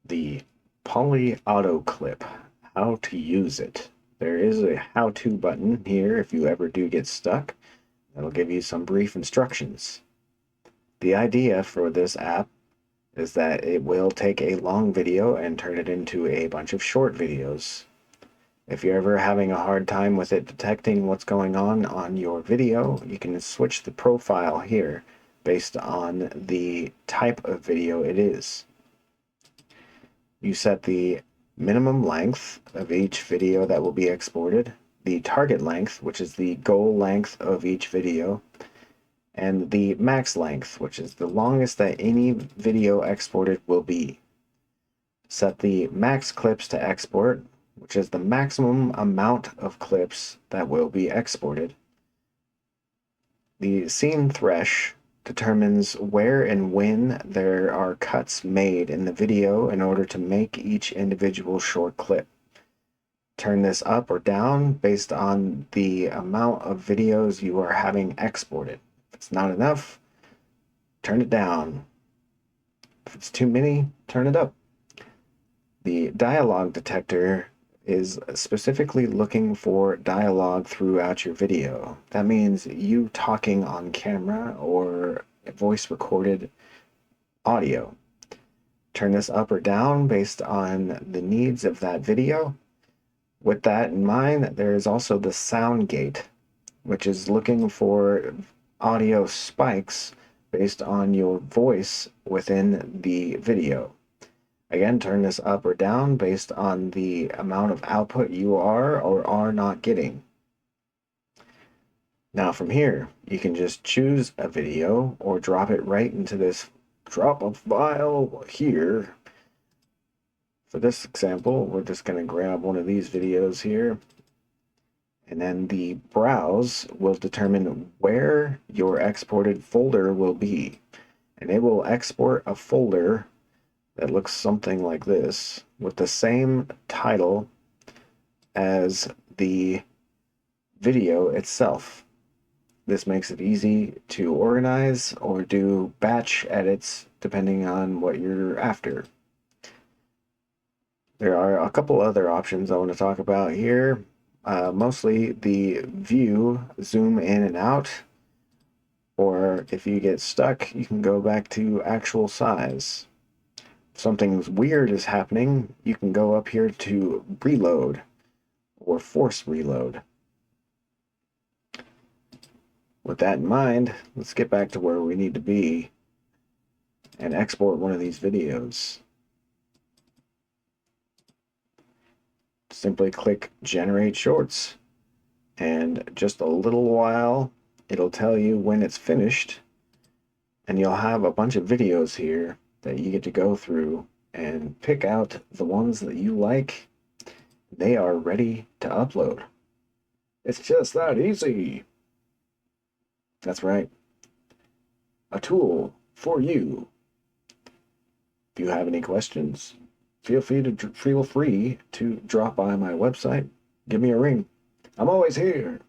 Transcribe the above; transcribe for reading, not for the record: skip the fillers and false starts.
The Polley auto clip, how to use it. There is a how-to button here if you ever do get stuck. That'll give you some brief instructions. The idea for this app is that it will take a long video and turn it into a bunch of short videos. If you're ever having a hard time with it detecting what's going on your video, you can switch the profile here based on the type of video it is. You set the minimum length of each video that will be exported, the target length, which is the goal length of each video, and the max length, which is the longest that any video exported will be. Set the max clips to export, which is the maximum amount of clips that will be exported. The scene thresh determines where and when there are cuts made in the video in order to make each individual short clip. Turn this up or down based on the amount of videos you are having exported. If it's not enough, turn it down. If it's too many, turn it up. The dialogue detector is specifically looking for dialogue throughout your video. That means you talking on camera or voice recorded audio. Turn this up or down based on the needs of that video. With that in mind, there is also the sound gate, which is looking for audio spikes based on your voice within the video. Again, turn this up or down based on the amount of output you are or are not getting. Now from here, you can just choose a video or drop it right into this drop a file here. For this example, we're just going to grab one of these videos here. And then the browse will determine where your exported folder will be. And it will export a folder that looks something like this with the same title as the video itself. This makes it easy to organize or do batch edits depending on what you're after. There are a couple other options I want to talk about here. Mostly the view, zoom in and out, or if you get stuck, you can go back to actual size. If something weird is happening, you can go up here to reload or force reload. With that in mind, let's get back to where we need to be and export one of these videos. Simply click Generate Shorts, and just a little while it'll tell you when it's finished, and you'll have a bunch of videos here that you get to go through and pick out the ones that you like. They are ready to upload. It's just that easy. That's right. A tool for you. If you have any questions, feel free to drop by my website. Give me a ring. I'm always here.